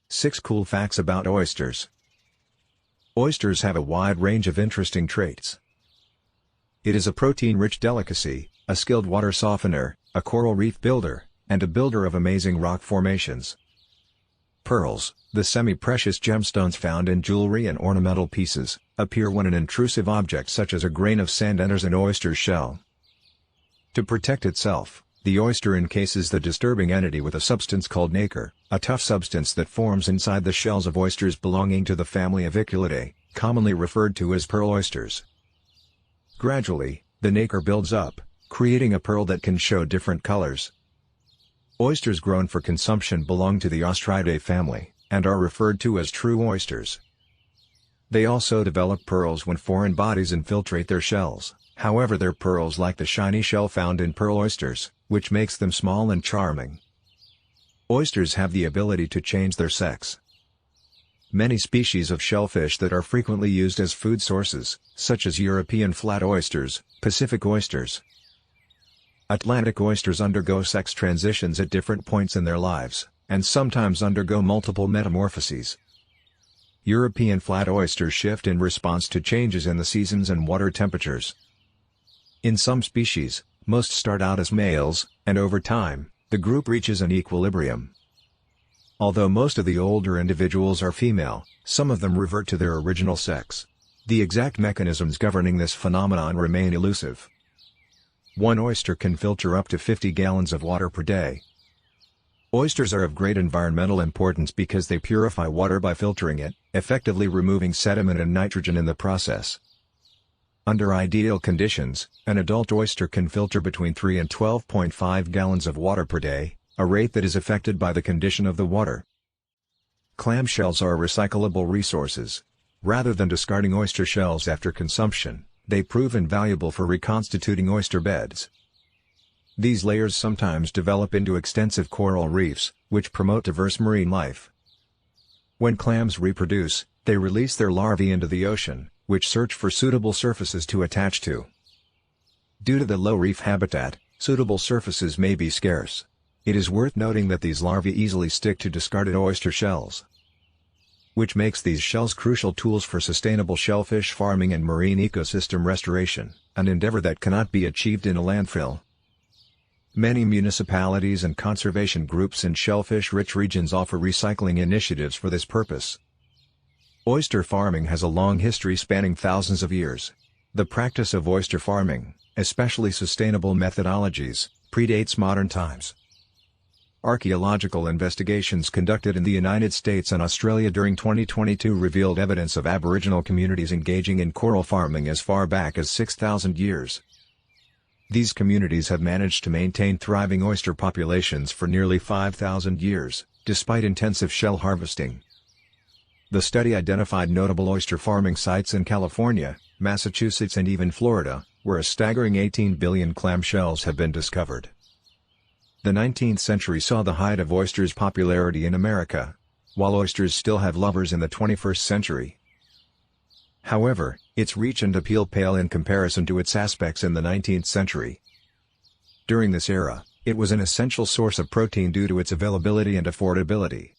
6 Cool Facts About Oysters. Oysters have a wide range of interesting traits. It is a protein-rich delicacy, a skilled water softener, a coral reef builder, and a builder of amazing rock formations. Pearls, the semi-precious gemstones found in jewelry and ornamental pieces, appear when an intrusive object such as a grain of sand enters an oyster's shell. To protect itself, the oyster encases the disturbing entity with a substance called nacre, a tough substance that forms inside the shells of oysters belonging to the family Aviculidae, commonly referred to as pearl oysters. Gradually, the nacre builds up, creating a pearl that can show different colors. Oysters grown for consumption belong to the Ostridae family, and are referred to as true oysters. They also develop pearls when foreign bodies infiltrate their shells, however their pearls like the shiny shell found in pearl oysters, which makes them small and charming. Oysters have the ability to change their sex. Many species of shellfish that are frequently used as food sources, such as European flat oysters, Pacific oysters, Atlantic oysters undergo sex transitions at different points in their lives, and sometimes undergo multiple metamorphoses. European flat oysters shift in response to changes in the seasons and water temperatures. In some species, most start out as males, and over time, the group reaches an equilibrium. Although most of the older individuals are female, some of them revert to their original sex. The exact mechanisms governing this phenomenon remain elusive. One oyster can filter up to 50 gallons of water per day. Oysters are of great environmental importance because they purify water by filtering it, effectively removing sediment and nitrogen in the process. Under ideal conditions, an adult oyster can filter between 3 and 12.5 gallons of water per day, a rate that is affected by the condition of the water. Clamshells are recyclable resources. Rather than discarding oyster shells after consumption, they prove invaluable for reconstituting oyster beds. These layers sometimes develop into extensive coral reefs, which promote diverse marine life. When clams reproduce, they release their larvae into the ocean, which search for suitable surfaces to attach to. Due to the low reef habitat, suitable surfaces may be scarce. It is worth noting that these larvae easily stick to discarded oyster shells, which makes these shells crucial tools for sustainable shellfish farming and marine ecosystem restoration, an endeavor that cannot be achieved in a landfill. Many municipalities and conservation groups in shellfish-rich regions offer recycling initiatives for this purpose. Oyster farming has a long history spanning thousands of years. The practice of oyster farming, especially sustainable methodologies, predates modern times. Archaeological investigations conducted in the United States and Australia during 2022 revealed evidence of Aboriginal communities engaging in coral farming as far back as 6,000 years. These communities have managed to maintain thriving oyster populations for nearly 5,000 years, despite intensive shell harvesting. The study identified notable oyster farming sites in California, Massachusetts and even Florida, where a staggering 18 billion clamshells have been discovered. The 19th century saw the height of oysters' popularity in America, while oysters still have lovers in the 21st century. However, its reach and appeal pale in comparison to its aspects in the 19th century. During this era, it was an essential source of protein due to its availability and affordability.